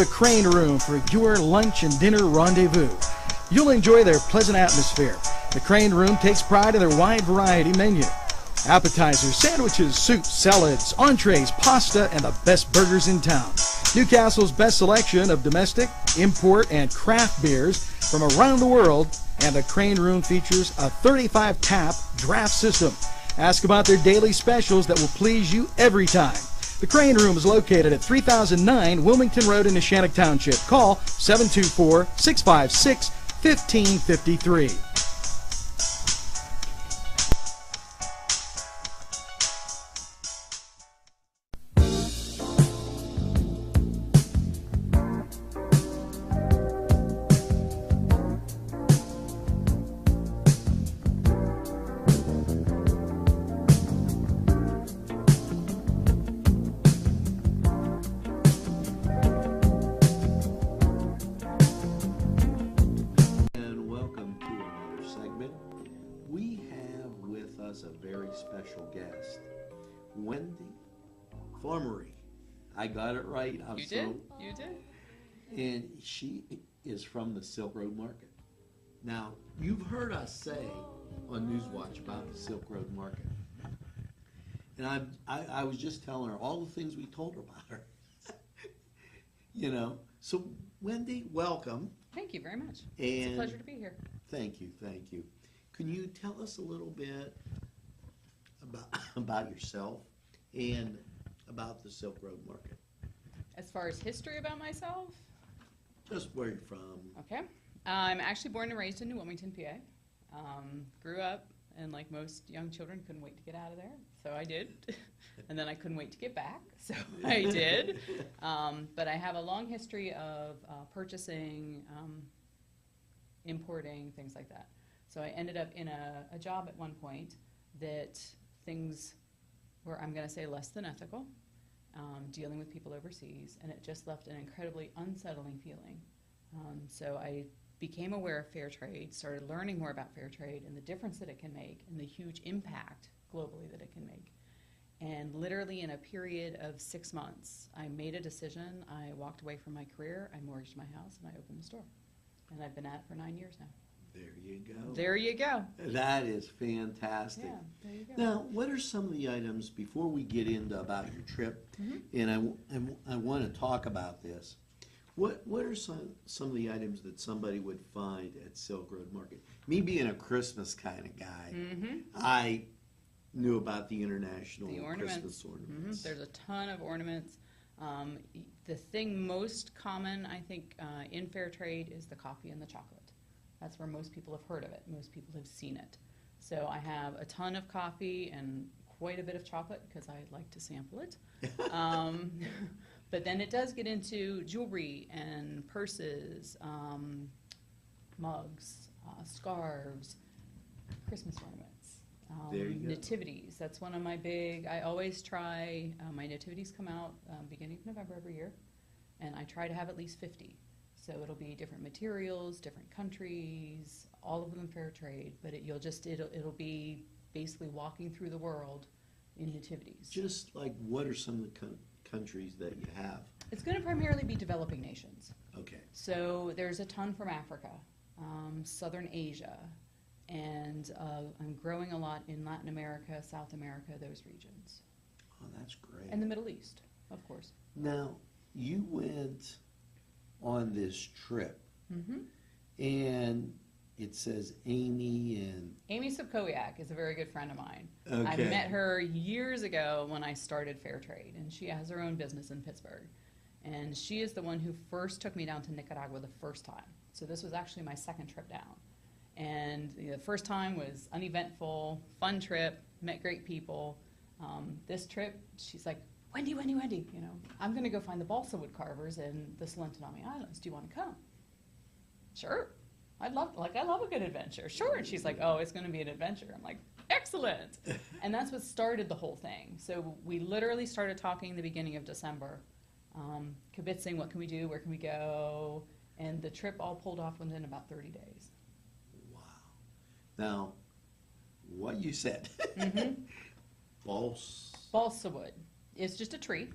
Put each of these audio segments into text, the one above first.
the Crane Room for your lunch and dinner rendezvous. You'll enjoy their pleasant atmosphere. The Crane Room takes pride in their wide variety menu. Appetizers, sandwiches, soups, salads, entrees, pasta, and the best burgers in town. Newcastle's best selection of domestic, import, and craft beers from around the world, and the Crane Room features a 35-tap draft system. Ask about their daily specials that will please you every time. The Crane Room is located at 3009 Wilmington Road in Neshannock Township. Call 724-656-1553. Special guest, Wendy Formery. I got it right. You did. And she is from the Silk Road Market. Now, you've heard us say on Newswatch about the Silk Road Market. And I was just telling her all the things we told her about her. You know. So, Wendy, welcome. Thank you very much. And it's a pleasure to be here. Thank you. Can you tell us a little bit about yourself and about the Silk Road Market? As far as history about myself? Just where you're from. Okay. I'm actually born and raised in New Wilmington, PA. Grew up, and like most young children, couldn't wait to get out of there, so I did. And then I couldn't wait to get back, so I did. But I have a long history of purchasing, importing, things like that. So I ended up in a job at one point that things were, I'm going to say, less than ethical, dealing with people overseas, and it just left an incredibly unsettling feeling. So I became aware of fair trade, started learning more about fair trade and the difference that it can make and the huge impact globally that it can make. And literally in a period of 6 months, I made a decision. I walked away from my career, I mortgaged my house, and I opened the store. And I've been at it for 9 years now. There you go. There you go. That is fantastic. Yeah, there you go. Now, what are some of the items, before we get into about your trip, and I want to talk about this, what are some of the items that somebody would find at Silk Road Market? Me being a Christmas kind of guy, I knew about the international Christmas ornaments. There's a ton of ornaments. The thing most common, I think, in fair trade is the coffee and the chocolate. That's where most people have heard of it. Most people have seen it. So I have a ton of coffee and quite a bit of chocolate because I like to sample it. But then it does get into jewelry and purses, mugs, scarves, Christmas ornaments, nativities. That's one of my big, I always try, my nativities come out beginning of November every year, and I try to have at least 50. So it'll be different materials, different countries, all of them fair trade, but it'll be basically walking through the world in nativities. Just like, what are some of the countries that you have? It's going to primarily be developing nations. Okay. So there's a ton from Africa, Southern Asia, and I'm growing a lot in Latin America, South America, those regions. Oh, that's great. And the Middle East, of course. Now, you went on this trip, and it says Amy Subkowiak is a very good friend of mine. Okay. I met her years ago when I started Fair Trade, and she has her own business in Pittsburgh. And she is the one who first took me down to Nicaragua the first time. So this was actually my second trip down. And the first time was uneventful, fun trip, met great people. This trip, she's like, Wendy, you know, I'm going to go find the balsa wood carvers in the Solentinami Islands. Do you want to come? Sure. I love a good adventure. Sure. And she's like, oh, it's going to be an adventure. I'm like, excellent. And that's what started the whole thing. So we literally started talking the beginning of December, kibitzing, what can we do, where can we go, and the trip all pulled off within about 30 days. Wow. Now, what you said, balsa Balsa wood. It's just a tree.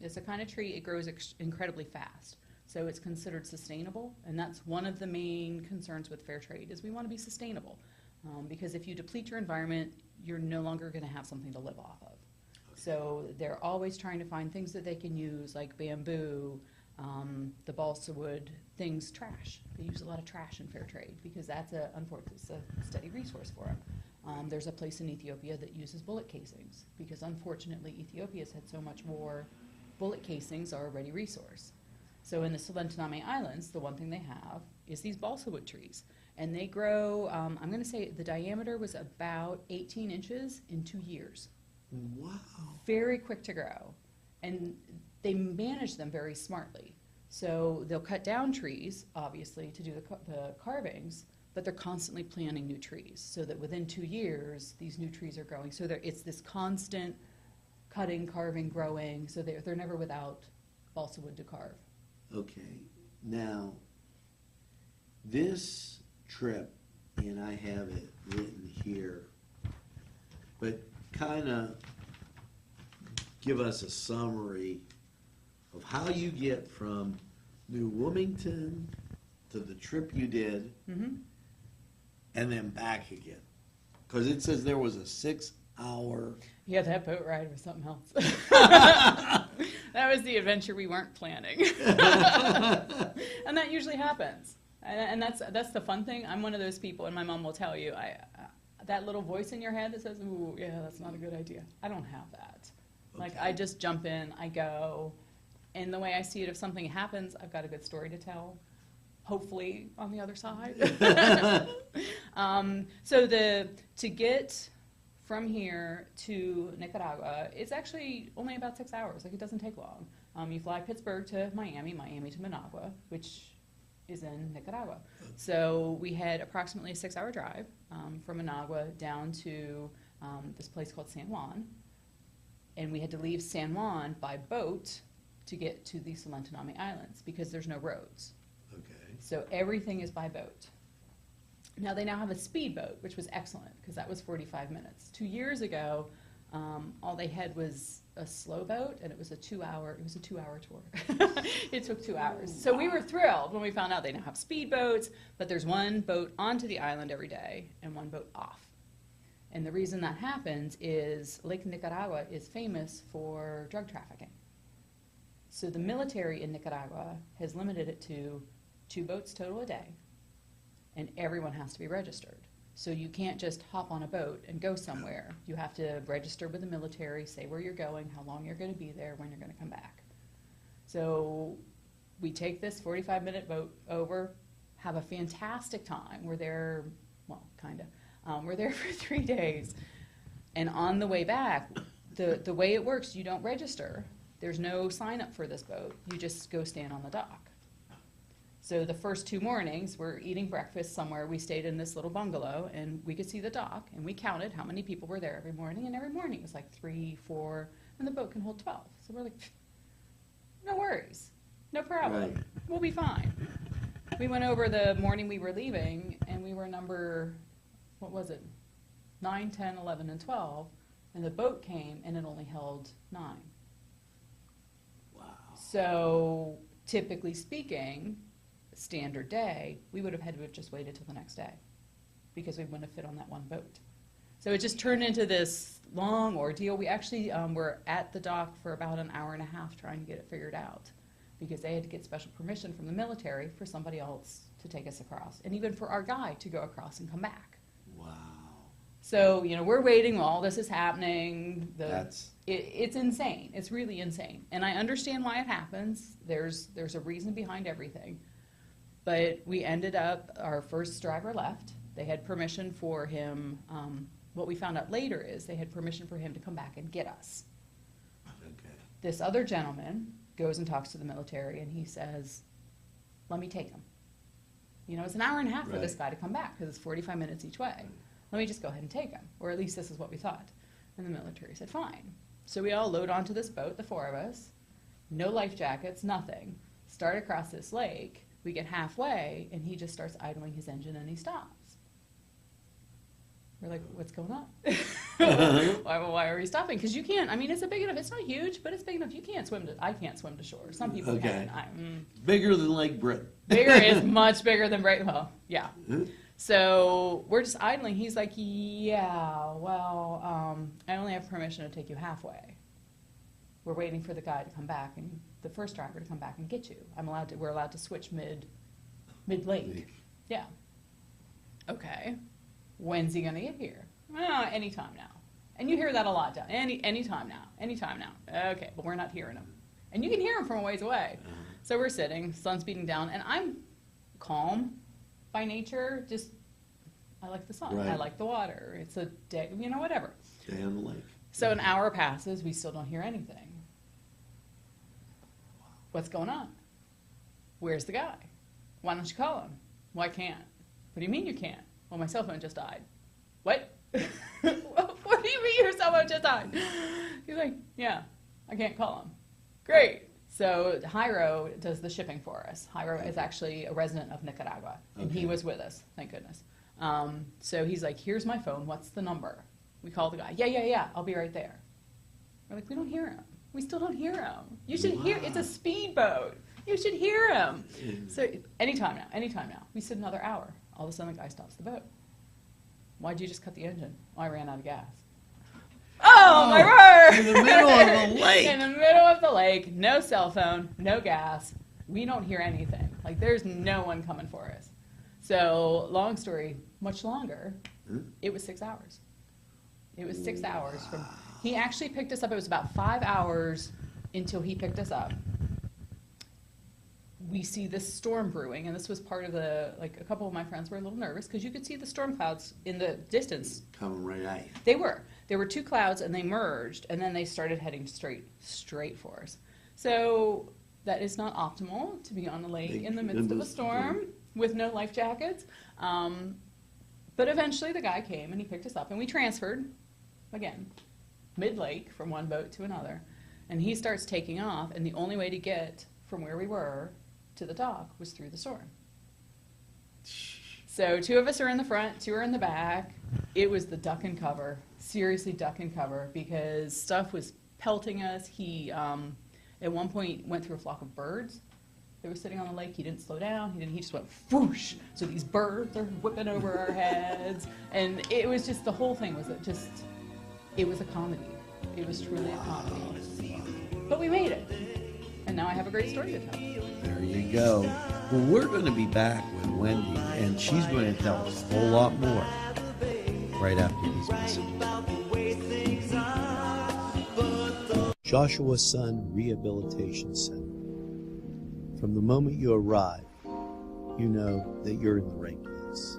It's a kind of tree. It grows incredibly fast. So it's considered sustainable, and that's one of the main concerns with fair trade is we want to be sustainable. Because if you deplete your environment, you're no longer going to have something to live off of. So they're always trying to find things that they can use, like bamboo, the balsa wood, things, trash. They use a lot of trash in fair trade because that's unfortunately, it's a steady resource for them. There's a place in Ethiopia that uses bullet casings because unfortunately Ethiopia's had so much war. Bullet casings are a ready resource. So in the Solentiname Islands, the one thing they have is these balsa wood trees. And they grow, I'm going to say the diameter was about 18 inches in 2 years. Wow. Very quick to grow. And they manage them very smartly. So they'll cut down trees, obviously, to do the carvings, but they're constantly planting new trees so that within 2 years, these new trees are growing. So it's this constant cutting, carving, growing, so they're never without balsa wood to carve. Okay, now, this trip, and I have it written here, but kind of give us a summary of how you get from New Wilmington to the trip you did, and then back again. Because it says there was a 6-hour... Yeah, that boat ride was something else. That was the adventure we weren't planning. And that usually happens. And that's the fun thing. I'm one of those people, and my mom will tell you, that little voice in your head that says, ooh, yeah, that's not a good idea. I don't have that. Okay. Like, I just jump in, I go, and the way I see it, if something happens, I've got a good story to tell, hopefully on the other side. So to get from here to Nicaragua, it's actually only about 6 hours. Like, it doesn't take long. You fly Pittsburgh to Miami, Miami to Managua, which is in Nicaragua. So we had approximately a 6-hour drive from Managua down to this place called San Juan. And we had to leave San Juan by boat to get to the Solentiname Islands because there's no roads. Okay. So everything is by boat. Now they now have a speedboat, which was excellent because that was 45 minutes. 2 years ago, all they had was a slow boat, and it was a 2-hour tour. It took 2 hours. So we were thrilled when we found out they now have speedboats, but there's one boat onto the island every day and one boat off. And the reason that happens is Lake Nicaragua is famous for drug trafficking. So the military in Nicaragua has limited it to 2 boats total a day, and everyone has to be registered. So you can't just hop on a boat and go somewhere. You have to register with the military, say where you're going, how long you're going to be there, when you're going to come back. So we take this 45-minute boat over, have a fantastic time. We're there, well, kind of. We're there for 3 days. And on the way back, the way it works, you don't register. There's no sign up for this boat. You just go stand on the dock. So the first 2 mornings, we're eating breakfast somewhere. We stayed in this little bungalow, and we could see the dock, and we counted how many people were there every morning, and every morning it was like 3, 4, and the boat can hold 12. So we're like, no worries, no problem. Right. We'll be fine. We went over the morning we were leaving, and we were number, what was it, 9, 10, 11, and 12, and the boat came, and it only held 9. Wow. So typically speaking, standard day, we would have had to have just waited till the next day because we wouldn't have fit on that one boat. So it just turned into this long ordeal. We actually were at the dock for about an hour and a half trying to get it figured out because they had to get special permission from the military for somebody else to take us across, and even for our guy to go across and come back. Wow. So, we're waiting while all this is happening. It's insane. It's really insane. And I understand why it happens. There's a reason behind everything. But we ended up, our first driver left. They had permission for him. What we found out later is they had permission for him to come back and get us. Okay. This other gentleman goes and talks to the military, and he says, let me take him. It's an hour and a half for this guy to come back because it's 45 minutes each way. Let me just go ahead and take him, or at least this is what we thought. And the military said, fine. So we all load onto this boat, the 4 of us, no life jackets, nothing, start across this lake. We get halfway, and he just starts idling his engine, and he stops. We're like, what's going on? Why are we stopping? Because you can't. I mean, it's a big enough. It's not huge, but it's big enough. You can't swim to. I can't swim to shore. Some people Okay. can. Bigger than Lake Britain. Bigger is much bigger than Bright. Well, yeah. So we're just idling. He's like, yeah. Well, I only have permission to take you halfway. We're waiting for the guy to come back and the first driver to come back and get you. We're allowed to switch mid lake. Yeah. Okay. When's he gonna get here? Anytime now. And you hear that a lot, Down. Anytime now. Okay, but we're not hearing him. And you can hear him from a ways away. So we're sitting, sun's beating down, and I'm calm by nature. Just, I like the sun. Right. I like the water. It's a day, whatever. Day on the lake. So an hour passes, we still don't hear anything. What's going on? Where's the guy? Why don't you call him? Well, I can't. What do you mean you can't? Well, my cell phone just died. What? What do you mean your cell phone just died? He's like, yeah, I can't call him. Great. So Jairo does the shipping for us. Jairo is actually a resident of Nicaragua, and he was with us, thank goodness. So he's like, here's my phone, what's the number? We call the guy, yeah, I'll be right there. We're like, we don't hear him. We still don't hear him. You should hear, it's a speedboat. You should hear him. So anytime now. We sit another hour. All of a sudden the guy stops the boat. Why'd you just cut the engine? Well, I ran out of gas. Oh, my word! In the middle of the lake. In the middle of the lake, no cell phone, no gas. We don't hear anything. Like, there's no one coming for us. So, long story, much longer, it was 6 hours. It was 6 hours from, he actually picked us up, it was about 5 hours until he picked us up. We see this storm brewing, and this was part of the, like, a couple of my friends were a little nervous because you could see the storm clouds in the distance. Coming right at you. They were. There were two clouds, and they merged, and then they started heading straight for us. So that is not optimal to be on the lake in the midst of a storm with no life jackets. But eventually the guy came, and he picked us up, and we transferred, again, mid-lake from one boat to another. And he starts taking off, and the only way to get from where we were to the dock was through the storm. So 2 of us are in the front, 2 are in the back. It was the duck and cover, seriously duck and cover, because stuff was pelting us. He, at one point, went through a flock of birds that were sitting on the lake. He didn't slow down. He just went whoosh. So these birds are whipping over our heads. And it was just, the whole thing was it was a comedy. It was truly a comedy. But we made it. And now I have a great story to tell. There you go. Well, we're going to be back with Wendy, and she's going to tell us a whole lot more right after this message. Joshua Son Rehabilitation Center. From the moment you arrive, you know that you're in the right place.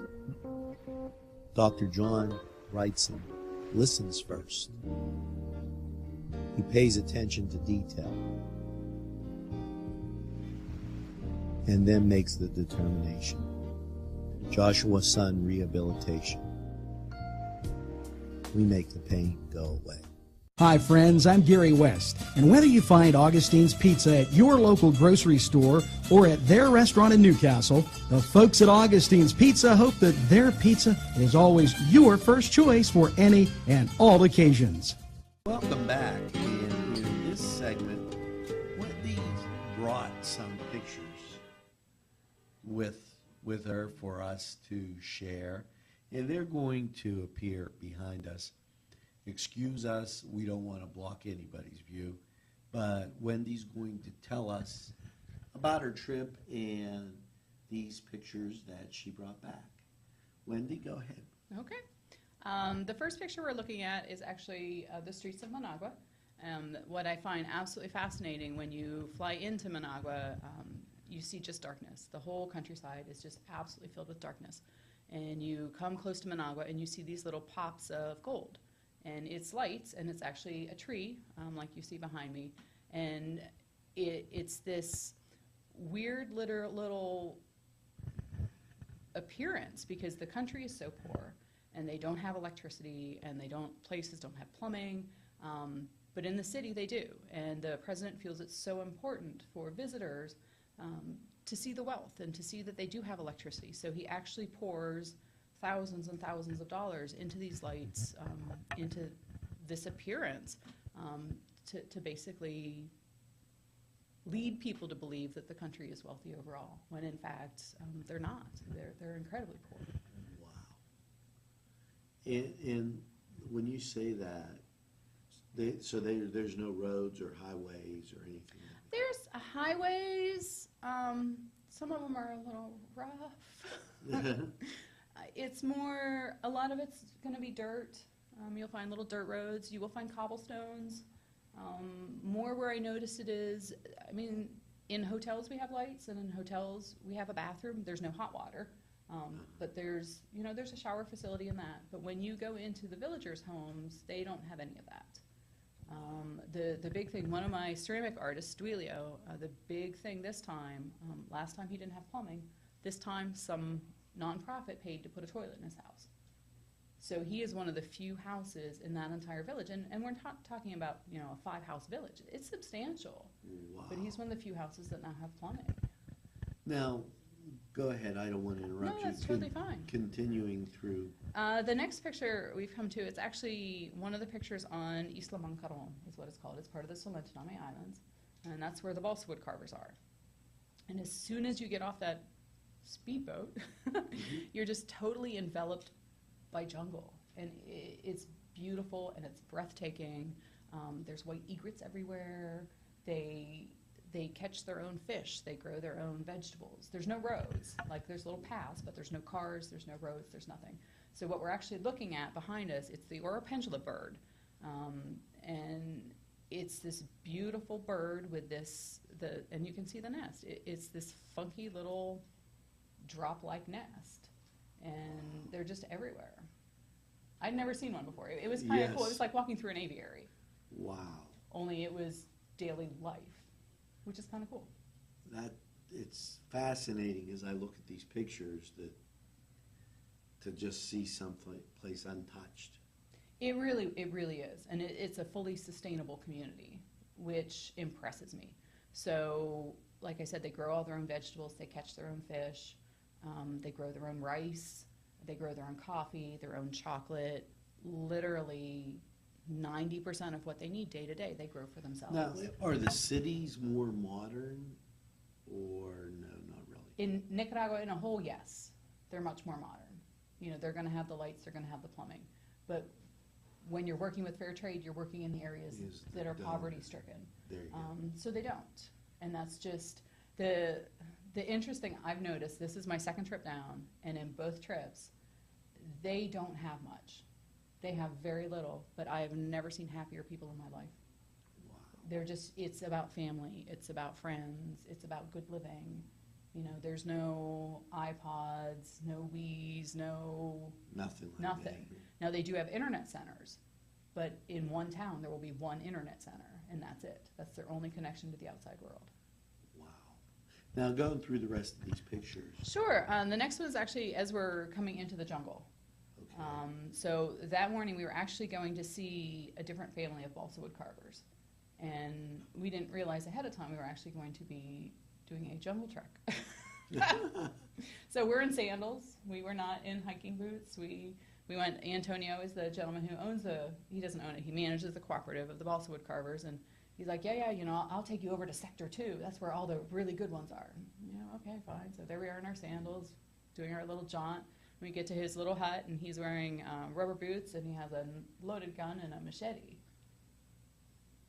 Dr. John Wrightson listens first. He pays attention to detail and then makes the determination. Joshua Son Rehabilitation. We make the pain go away. Hi friends, I'm Gary West, and whether you find Augustine's Pizza at your local grocery store or at their restaurant in Newcastle, the folks at Augustine's Pizza hope that their pizza is always your first choice for any and all occasions. Welcome back, and in this segment, Wendy brought some pictures with her for us to share, and they're going to appear behind us. Excuse us, we don't want to block anybody's view, but Wendy's going to tell us about her trip and these pictures that she brought back. Wendy, go ahead. Okay. The first picture we're looking at is actually the streets of Managua. What I find absolutely fascinating when you fly into Managua, you see just darkness. The whole countryside is just absolutely filled with darkness. And you come close to Managua and you see these little pops of gold. And it's lights, and it's actually a tree, like you see behind me. And it's this weird little appearance because the country is so poor, and they don't have electricity, and places don't have plumbing. But in the city, they do. And the president feels it's so important for visitors to see the wealth and to see that they do have electricity. So he actually pours thousands and thousands of dollars into these lights, into this appearance, to basically lead people to believe that the country is wealthy overall, when in fact they're not. They're incredibly poor. Wow. And when you say that, there's no roads or highways or anything like that? There's highways. Some of them are a little rough. It's more, a lot of it's going to be dirt. You'll find little dirt roads. You will find cobblestones. More where I notice it is, I mean, in hotels we have lights, and in hotels we have a bathroom. There's no hot water, but there's a shower facility in that. But when you go into the villagers' homes, they don't have any of that. The big thing, one of my ceramic artists, Duilio, the big thing this time, last time he didn't have plumbing, this time some nonprofit paid to put a toilet in his house. So he is one of the few houses in that entire village, and we're not talking about a 5-house village. It's substantial, Wow. but he's one of the few houses that now have plumbing. Now, go ahead. I don't want to interrupt you. No, that's totally fine. Continuing through. The next picture we've come to, it's actually one of the pictures on Isla Mancaron, is what it's called. It's part of the Solentiname Islands, and that's where the balsa wood carvers are. And as soon as you get off that speedboat, you're just totally enveloped by jungle, and it's beautiful and it's breathtaking. There's white egrets everywhere. They catch their own fish. They grow their own vegetables. There's no roads. Like, there's little paths, but there's no cars, there's no roads, there's nothing. So what we're actually looking at behind us, it's the Oropendola bird, and it's this beautiful bird with and you can see the nest. It's this funky little drop-like nest, and they're just everywhere. I'd never seen one before. It was kind of cool. It was like walking through an aviary. Wow. Only it was daily life, which is kind of cool. It's fascinating as I look at these pictures to just see some place untouched. It really is, and it's a fully sustainable community, which impresses me. So, like I said, they grow all their own vegetables, they catch their own fish, they grow their own rice, they grow their own coffee, their own chocolate. Literally 90% of what they need day to day, they grow for themselves. Now, are the cities more modern, or no, not really? In Nicaragua, in a whole, yes. They're much more modern. They're going to have the lights, they're going to have the plumbing. But when you're working with fair trade, you're working in the areas that are poverty-stricken. There you go. So they don't. And that's just the interesting, I've noticed, this is my second trip down, and in both trips, they don't have much. They have very little, but I have never seen happier people in my life. Wow. They're just, it's about family, it's about friends, it's about good living. There's no iPods, no Wiis, Nothing like nothing. that. Now, they do have internet centers, but in one town there will be one internet center, and that's it. That's their only connection to the outside world. Wow. Now, going through the rest of these pictures. Sure. The next one is actually as we're coming into the jungle. Okay. So that morning we were actually going to see a different family of balsa wood carvers, and we didn't realize ahead of time we were actually going to be doing a jungle trek. So we're in sandals. We were not in hiking boots. We went. Antonio is the gentleman who owns he doesn't own it, he manages the cooperative of the balsa wood carvers, and he's like, yeah, I'll take you over to Sector 2. That's where all the really good ones are. Okay, fine. So there we are in our sandals, doing our little jaunt. We get to his little hut, and he's wearing rubber boots, and he has a loaded gun and a machete.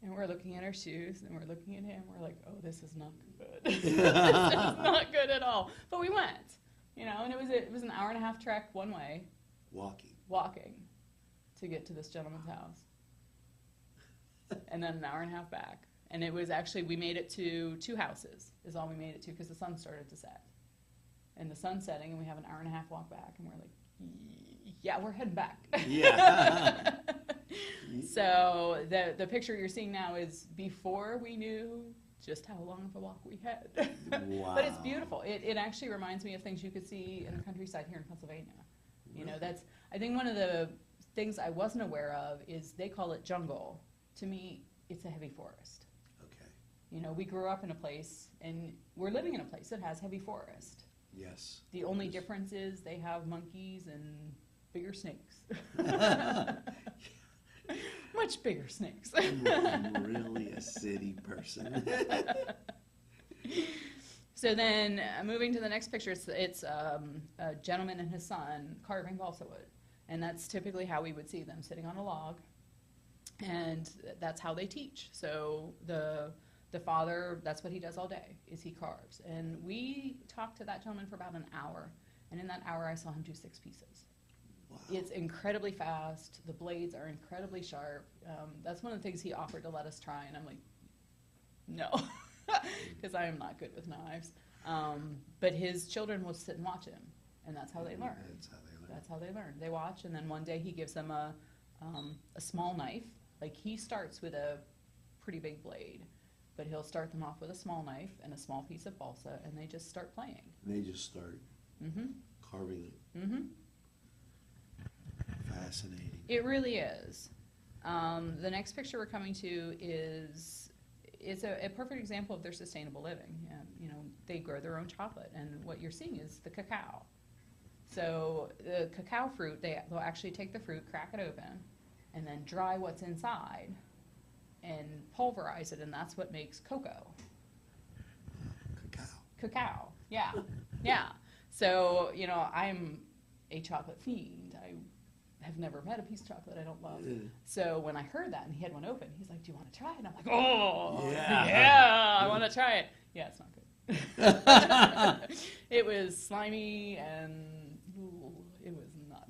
And we're looking at our shoes, and we're looking at him. We're like, oh, this is not good. This is not good at all. But we went, and it was an hour-and-a-half trek one way. Walking to get to this gentleman's house. And then an hour-and-a-half back. And it was actually, we made it to 2 houses, is all we made it to, because the sun started to set. And the sun's setting, and we have an hour-and-a-half walk back, and we're like, yeah, we're heading back. Yeah. So the picture you're seeing now is before we knew just how long of a walk we had. Wow. But it's beautiful. It actually reminds me of things you could see in the countryside here in Pennsylvania. That's, I think one of the things I wasn't aware of is they call it jungle. To me, it's a heavy forest. Okay. We grew up in a place, and we're living in a place that has heavy forest. Yes. The only Yes. difference is they have monkeys and bigger snakes. Much bigger snakes. I'm really a city person. So then, moving to the next picture, it's a gentleman and his son carving balsa wood. And that's typically how we would see them, sitting on a log. And that's how they teach. So the father, that's what he does all day, is he carves. And we talked to that gentleman for about an hour. And in that hour, I saw him do 6 pieces. Wow. It's incredibly fast. The blades are incredibly sharp. That's one of the things he offered to let us try. And I'm like, no, because I am not good with knives. But his children will sit and watch him. And that's how they learn. That's how they learn. That's how they learn. They watch, and then one day he gives them a small knife. Like, he starts with a pretty big blade, but he'll start them off with a small knife and a small piece of balsa, and they just start playing. And they just start carving it. Mm-hmm. Fascinating. It really is. The next picture we're coming to is a perfect example of their sustainable living. You know, they grow their own chocolate, and what you're seeing is the cacao. So the cacao fruit, they'll actually take the fruit, crack it open, and then dry what's inside and pulverize it, and that's what makes cocoa. Cacao. Cacao, yeah, yeah. So, you know, I'm a chocolate fiend. I have never met a piece of chocolate I don't love. So when I heard that and he had one open, he's like, "Do you want to try it?" And I'm like, "Oh, yeah, I want to try it." Yeah, it's not good. It was slimy and it was not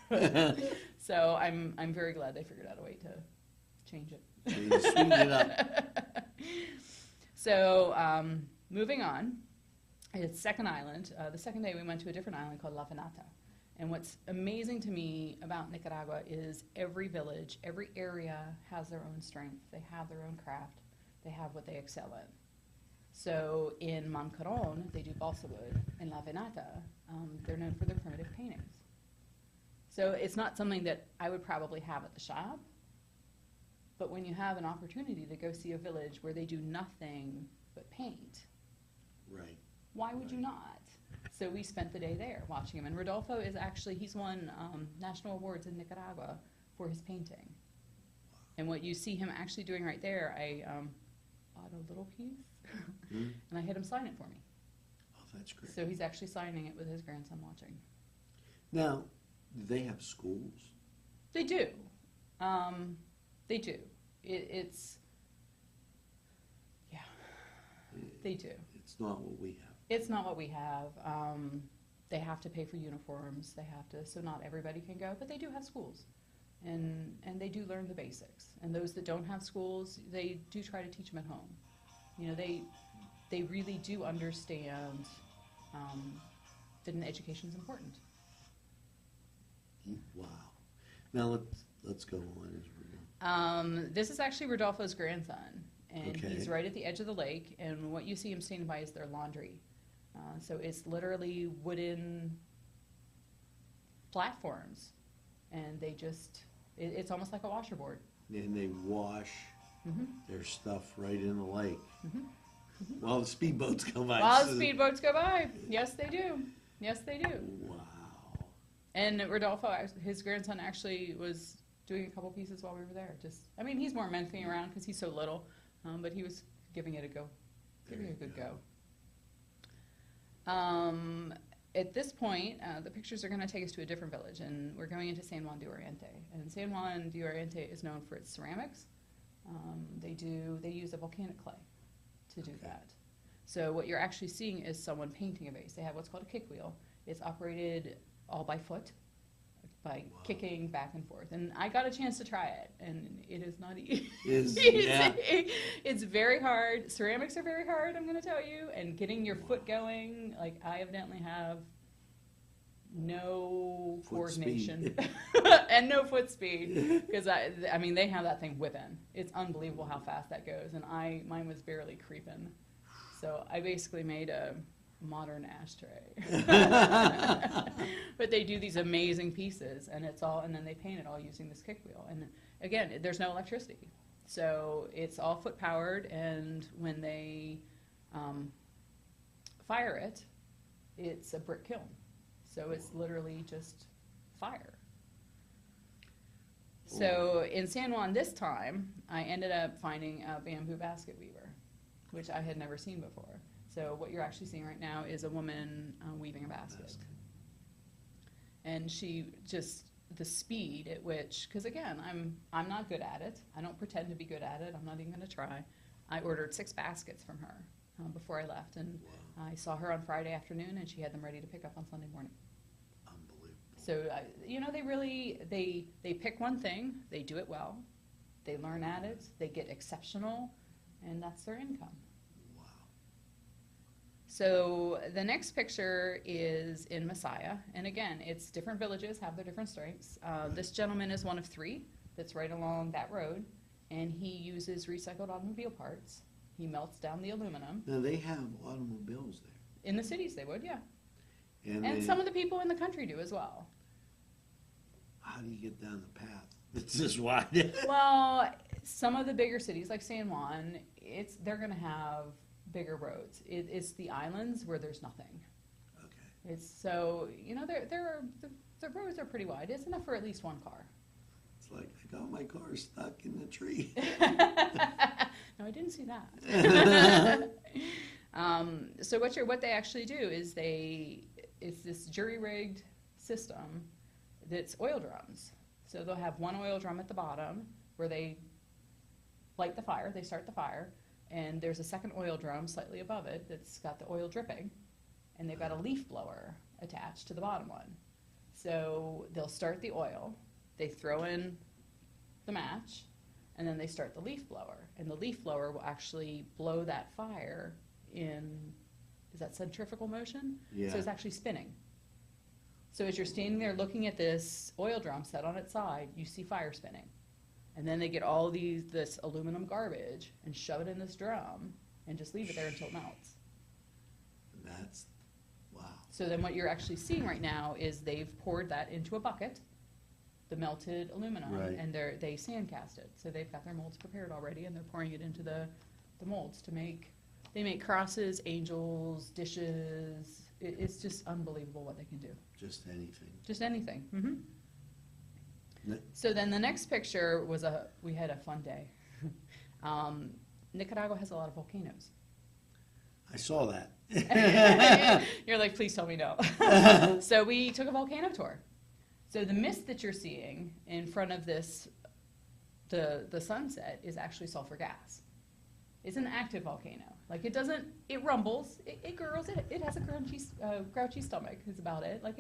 good. So I'm very glad they figured out a way to change it. So you sweeten it up. So moving on, it's second island. The second day we went to a different island called La Venata. And what's amazing to me about Nicaragua is every village, every area has their own strength. They have their own craft. They have what they excel in. So in Mancaron, they do balsa wood. In La Venata, they're known for their primitive paintings. So it's not something that I would probably have at the shop, but when you have an opportunity to go see a village where they do nothing but paint, Right. why would you not? So we spent the day there watching him. And Rodolfo is actually, he's won national awards in Nicaragua for his painting. And what you see him actually doing right there, I bought a little piece and I had him sign it for me. Oh, that's great. So he's actually signing it with his grandson watching. Now, do they have schools? They do. They do. It's, yeah, they do. It's not what we have. It's not what we have. They have to pay for uniforms. They have to, so not everybody can go, but they do have schools. And they do learn the basics. And those that don't have schools, they do try to teach them at home. You know, they really do understand that an education is important. Wow. Now let's go on as we're going. This is actually Rodolfo's grandson, and Okay. he's right at the edge of the lake, and what you see him standing by is their laundry. So it's literally wooden platforms, and they just, it's almost like a washerboard. And they wash their stuff right in the lake while the speedboats go by. While the speedboats go by. Yes, they do. Yes, they do. Wow. And Rodolfo, his grandson, actually was doing a couple pieces while we were there. Just, I mean, he's more mentoring around because he's so little, but he was giving it a go, giving it a good go. At this point, the pictures are going to take us to a different village, and we're going into San Juan de Oriente. And San Juan de Oriente is known for its ceramics. They use a volcanic clay to do that. So what you're actually seeing is someone painting a vase. They have what's called a kick wheel. It's operated all by foot, by kicking back and forth. And I got a chance to try it, and it is not easy. It's very hard. Ceramics are very hard, I'm going to tell you. And getting your foot going, like I evidently have no coordination and no foot speed, because I mean they have that thing whipping. It's unbelievable how fast that goes, and mine was barely creeping. So I basically made a modern ashtray. But they do these amazing pieces, and then they paint it all using this kick wheel. And again, there's no electricity, so it's all foot powered. And when they fire it, it's a brick kiln. So it's literally just fire. So in San Juan this time, I ended up finding a bamboo basket weaver, which I had never seen before. So what you're actually seeing right now is a woman weaving a basket. And she just, the speed at which, because again, I'm not good at it. I don't pretend to be good at it. I'm not even going to try. I ordered 6 baskets from her before I left, and I saw her on Friday afternoon, and she had them ready to pick up on Sunday morning. So, you know, they really, they pick one thing, they do it well, they learn at it, they get exceptional, and that's their income. Wow. So the next picture is in Messiah, and again, it's different villages have their different strengths. This gentleman is one of 3 that's right along that road, and he uses recycled automobile parts. He melts down the aluminum. Now, they have automobiles there. In the cities they would, yeah. And Some of the people in the country do as well. How do you get down the path? It's this wide. Well, some of the bigger cities like San Juan, they're going to have bigger roads. It's the islands where there's nothing. Okay. It's so, you know, the roads are pretty wide. It's enough for at least one car. It's like, I got my car stuck in the tree. No, I didn't see that. So what they actually do is it's this jury-rigged system that's oil drums. So they'll have one oil drum at the bottom where they light the fire, they start the fire, and there's a second oil drum slightly above it that's got the oil dripping, and they've got a leaf blower attached to the bottom one. So they'll start the oil, they throw in the match, and then they start the leaf blower. And the leaf blower will actually blow that fire in, is that centrifugal motion? Yeah. So it's actually spinning. So as you're standing there looking at this oil drum set on its side, you see fire spinning. And then they get all this aluminum garbage and shove it in this drum and just leave it there until it melts. That's, wow. So then what you're actually seeing right now is they've poured that into a bucket, the melted aluminum, Right. and they sand cast it. So they've got their molds prepared already, and they're pouring it into the molds to make, they make crosses, angels, dishes. It's just unbelievable what they can do. Just anything. Just anything. Mm-hmm. Ne- So then the next picture was we had a fun day. Nicaragua has a lot of volcanoes. I saw that. You're like, please tell me no. So we took a volcano tour. So the mist that you're seeing in front of this, the sunset, is actually sulfur gas. It's an active volcano. Like it rumbles, it gurgles, it has a grouchy stomach is about it. Like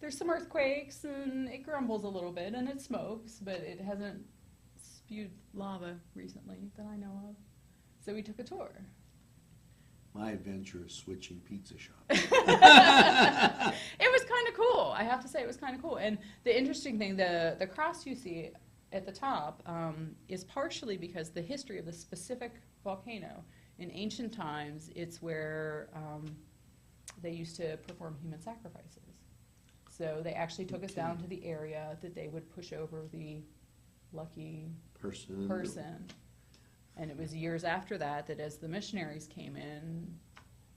there's some earthquakes and it grumbles a little bit and it smokes, but it hasn't spewed lava recently that I know of. So we took a tour. My adventure is switching pizza shops. It was kind of cool. I have to say it was kind of cool. And the interesting thing, the cross you see at the top is partially because the history of the specific volcano. In ancient times, it's where they used to perform human sacrifices. So they actually took us down to the area that they would push over the lucky person. And it was years after that as the missionaries came in,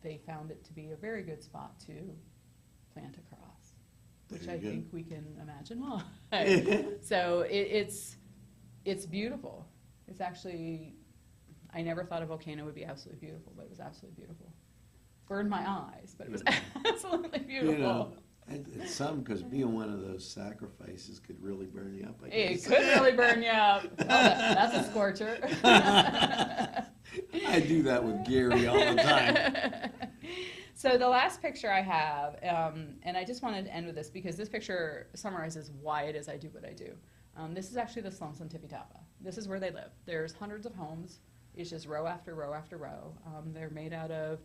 they found it to be a very good spot to plant a cross, which I think we can imagine why. So it's beautiful. It's actually, I never thought a volcano would be absolutely beautiful, but it was absolutely beautiful. Burned my eyes, but it was absolutely beautiful. You know, and some, because being one of those sacrifices could really burn you up, I guess. It could really burn you up. Oh, that's a scorcher. I do that with Gary all the time. So the last picture I have, and I just wanted to end with this because this picture summarizes why it is I do what I do. This is actually the slums on Tippy Tapa. This is where they live. There's hundreds of homes. It's just row after row after row. They're made out of,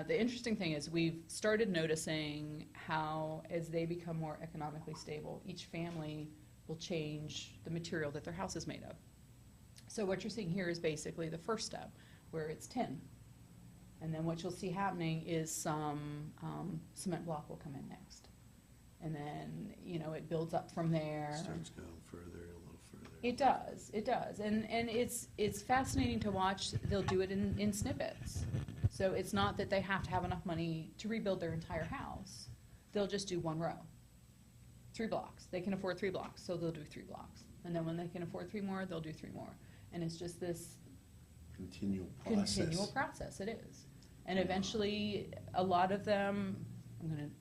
the interesting thing is we've started noticing how as they become more economically stable, each family will change the material that their house is made of. So what you're seeing here is basically the first step, where it's tin. And then what you'll see happening is some cement block will come in next. And then, you know, it builds up from there. Starts going further, a little further. It does. And it's fascinating to watch. They'll do it in snippets. So it's not that they have to have enough money to rebuild their entire house. They'll just do one row, 3 blocks. They can afford 3 blocks, so they'll do 3 blocks. And then when they can afford 3 more, they'll do 3 more. And it's just this Continual process. It is. And eventually, a lot of them,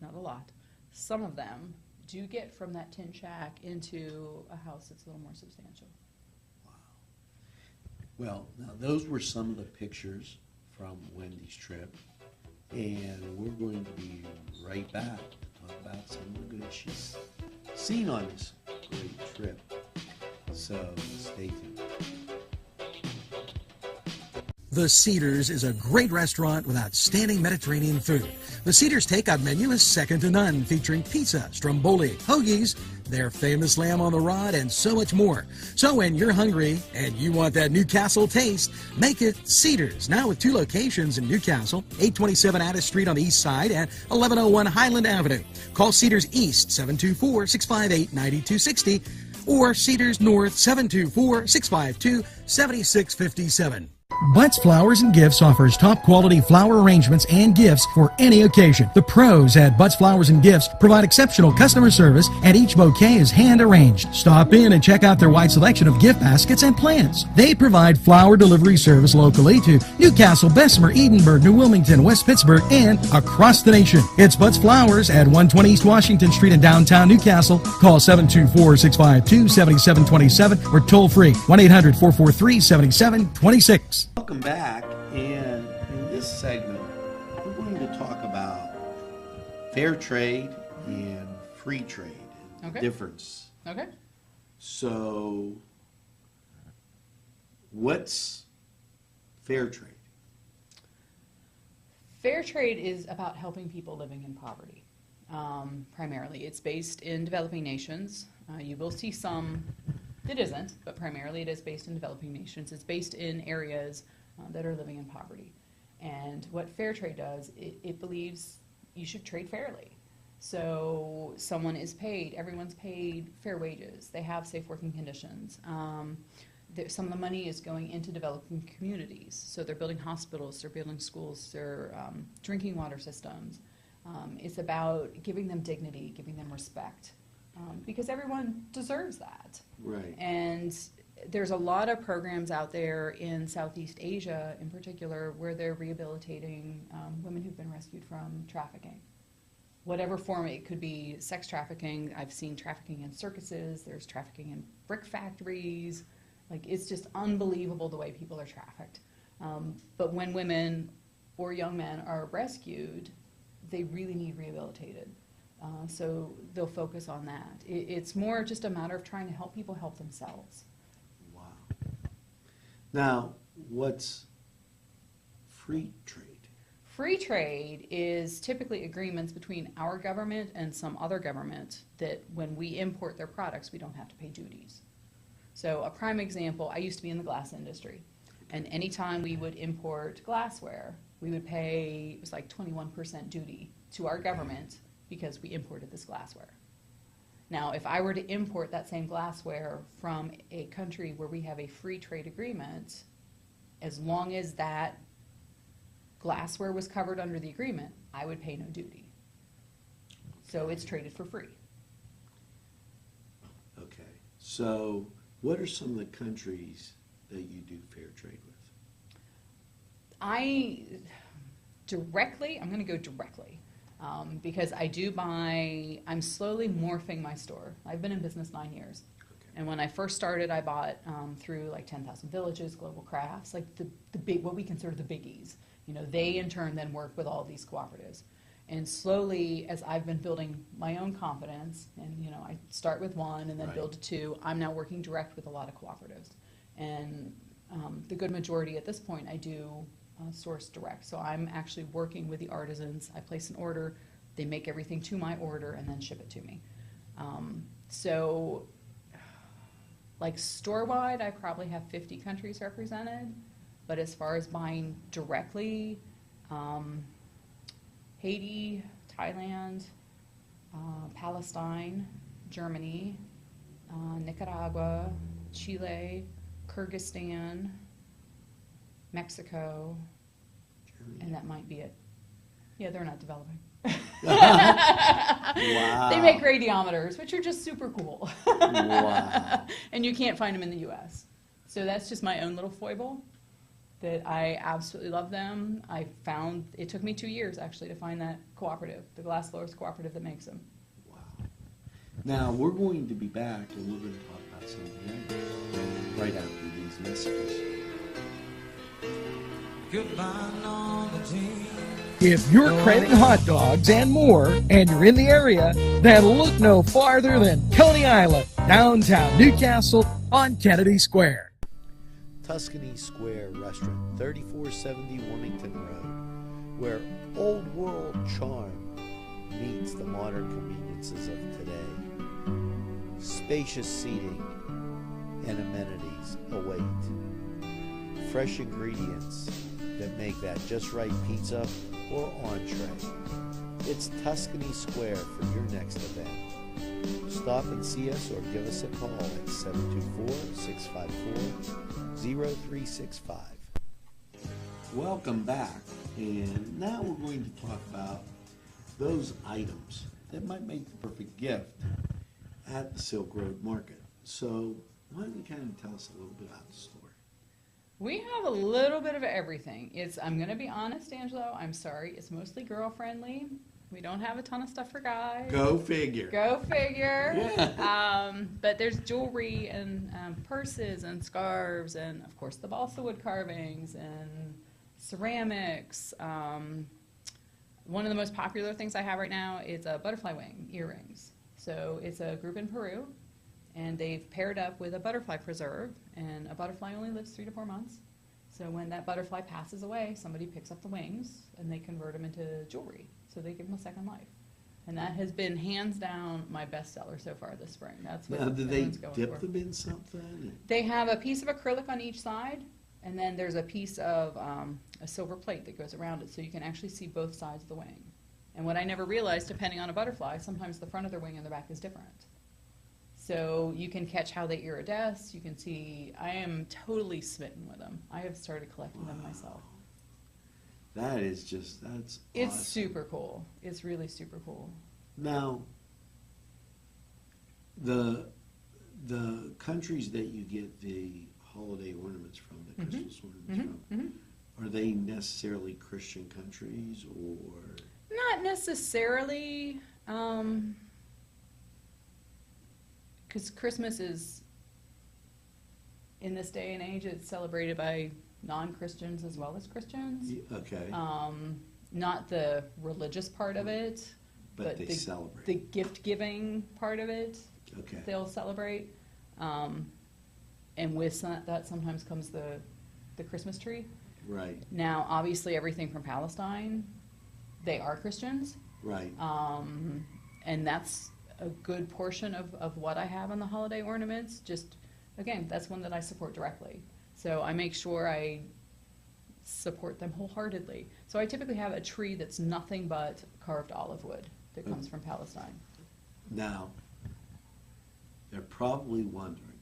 not a lot, some of them do get from that tin shack into a house that's a little more substantial. Wow. Well, now those were some of the pictures from Wendy's trip, and we're going to be right back to talk about some of the good she's seen on this great trip. So stay tuned. The Cedars is a great restaurant with outstanding Mediterranean food. The Cedars takeout menu is second to none, featuring pizza, stromboli, hoagies, their famous lamb on the rod, and so much more. So when you're hungry and you want that Newcastle taste, make it Cedars, now with 2 locations in Newcastle, 827 Addis Street on the east side and 1101 Highland Avenue. Call Cedars East, 724-658-9260, or Cedars North, 724-652-7657. Butts Flowers and Gifts offers top quality flower arrangements and gifts for any occasion. The pros at Butts Flowers and Gifts provide exceptional customer service, and each bouquet is hand arranged. Stop in and check out their wide selection of gift baskets and plants. They provide flower delivery service locally to Newcastle, Bessemer, Edinburgh, New Wilmington, West Pittsburgh, and across the nation. It's Butts Flowers at 120 East Washington Street in downtown Newcastle. Call 724-652-7727 or toll free 1-800-443-7726. Welcome back, and in this segment, we're going to talk about fair trade and free trade and the difference. Okay. So, what's fair trade? Fair trade is about helping people living in poverty. Primarily, it's based in developing nations. You will see some that isn't, but primarily it is based in developing nations. It's based in areas that are living in poverty. And what fair trade does, it believes you should trade fairly. So someone is paid, everyone's paid fair wages. They have safe working conditions. Some of the money is going into developing communities. So they're building hospitals, they're building schools, they're drinking water systems. It's about giving them dignity, giving them respect, because everyone deserves that. Right. And there's a lot of programs out there in Southeast Asia in particular where they're rehabilitating women who've been rescued from trafficking. Whatever form, it could be sex trafficking. I've seen trafficking in circuses, there's trafficking in brick factories. Like, it's just unbelievable the way people are trafficked. But when women or young men are rescued, they really need rehabilitated. So they'll focus on that. It's more just a matter of trying to help people help themselves. Wow. Now, what's free trade? Free trade is typically agreements between our government and some other government that when we import their products, we don't have to pay duties. So a prime example, I used to be in the glass industry, and anytime we would import glassware, we would pay, it was like 21% duty to our government because we imported this glassware. Now, if I were to import that same glassware from a country where we have a free trade agreement, as long as that glassware was covered under the agreement, I would pay no duty. So it's traded for free. Okay. So, what are some of the countries that you do fair trade with? I'm going to go directly. Because I do buy, I'm slowly morphing my store. I've been in business 9 years. Okay. And when I first started, I bought through like 10,000 Villages, Global Crafts, like the big, what we consider the biggies. You know, they in turn then work with all these cooperatives. And slowly, as I've been building my own confidence, and you know, I start with one and then build to two, I'm now working direct with a lot of cooperatives. And the good majority at this point, I do source direct. So I'm actually working with the artisans. I place an order, they make everything to my order and then ship it to me. So like store-wide, I probably have 50 countries represented, but as far as buying directly, Haiti, Thailand, Palestine, Germany, Nicaragua, Chile, Kyrgyzstan, Mexico, and that might be it. Yeah, they're not developing. Wow. They make radiometers, which are just super cool. Wow. And you can't find them in the U.S. So that's just my own little foible, that I absolutely love them. I found, it took me 2 years actually to find that cooperative, the glass blowers cooperative that makes them. Wow. Now, we're going to be back and we're going to talk about some of the items right after these messages. Goodbye, Norma Jean. If you're craving hot dogs and more, and you're in the area, then look no farther than Coney Island, downtown Newcastle on Kennedy Square. Tuscany Square Restaurant, 3470 Wilmington Road, where old world charm meets the modern conveniences of today. Spacious seating and amenities await. Fresh ingredients that make that just right pizza or entree. It's Tuscany Square for your next event. Stop and see us or give us a call at 724-654-0365. Welcome back, and now we're going to talk about those items that might make the perfect gift at the Silk Road Market. So why don't you kind of tell us a little bit about the store? We have a little bit of everything. I'm going to be honest, Angelo, I'm sorry, it's mostly girl-friendly. We don't have a ton of stuff for guys. Go figure. Go figure. Yeah. But there's jewelry and purses and scarves and, of course, the balsa wood carvings and ceramics. One of the most popular things I have right now is a butterfly wing earrings. So it's a group in Peru, and they've paired up with a butterfly preserve, and a butterfly only lives 3 to 4 months. So when that butterfly passes away, somebody picks up the wings and they convert them into jewelry. So they give them a second life. And that has been hands down my bestseller so far this spring. That's what Now, do they everyone's going dip for. them in something? They have a piece of acrylic on each side, and then there's a piece of a silver plate that goes around it, so you can actually see both sides of the wing. And what I never realized, depending on a butterfly, sometimes the front of their wing and the back is different. So you can catch how they iridesce. You can see, I am totally smitten with them. I have started collecting them myself. That is just, that's It's awesome. super cool. It's really super cool. Now, the countries that you get the holiday ornaments from, the Christmas ornaments from, are they necessarily Christian countries or? Not necessarily, because Christmas is, in this day and age, it's celebrated by non-Christians as well as Christians. Okay, Not the religious part of it, but they the celebrate. gift-giving part of it, Okay, they'll celebrate. And with that sometimes comes the Christmas tree. right, Now, obviously, everything from Palestine, they are Christians. right. And that's a good portion of what I have on the holiday ornaments. Just, again, that's one that I support directly. So I make sure I support them wholeheartedly. So I typically have a tree that's nothing but carved olive wood that comes from Palestine. Now, they're probably wondering,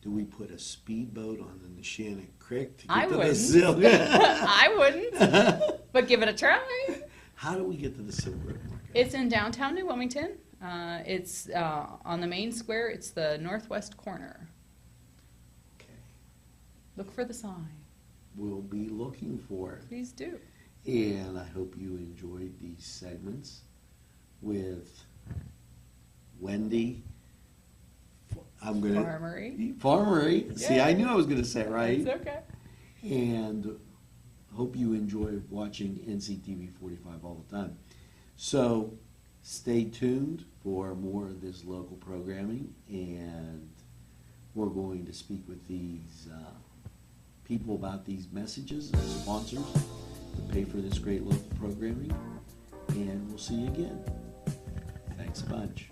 do we put a speedboat on the Neshannock Creek to get I to the wouldn't. Silk? I wouldn't, but give it a try. How do we get to the Silk Road Market? It's in downtown New Wilmington. It's on the main square. It's the northwest corner. Okay, Look for the sign. we'll be looking for it. Please do. And I hope you enjoyed these segments with Wendy. Farmery. Farmery. See, I knew I was going to say it right. It's okay. And hope you enjoy watching NCTV45 all the time. So stay tuned for more of this local programming, and we're going to speak with these people about these messages and sponsors to pay for this great local programming, and we'll see you again. Thanks a bunch.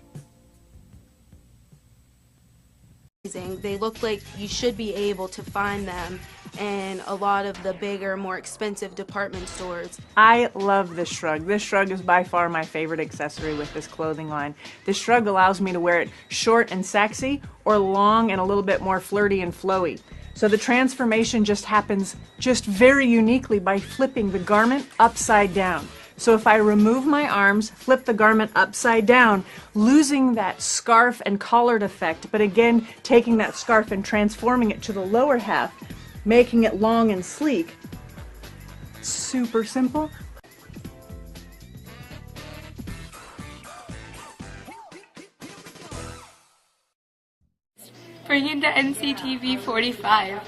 They look like you should be able to find them in a lot of the bigger, more expensive department stores. I love this shrug. This shrug is by far my favorite accessory with this clothing line. This shrug allows me to wear it short and sexy or long and a little bit more flirty and flowy. So the transformation just happens just very uniquely by flipping the garment upside down. So if I remove my arms, flip the garment upside down, losing that scarf and collared effect, but again, taking that scarf and transforming it to the lower half, making it long and sleek. Super simple. Bring in the NCTV45.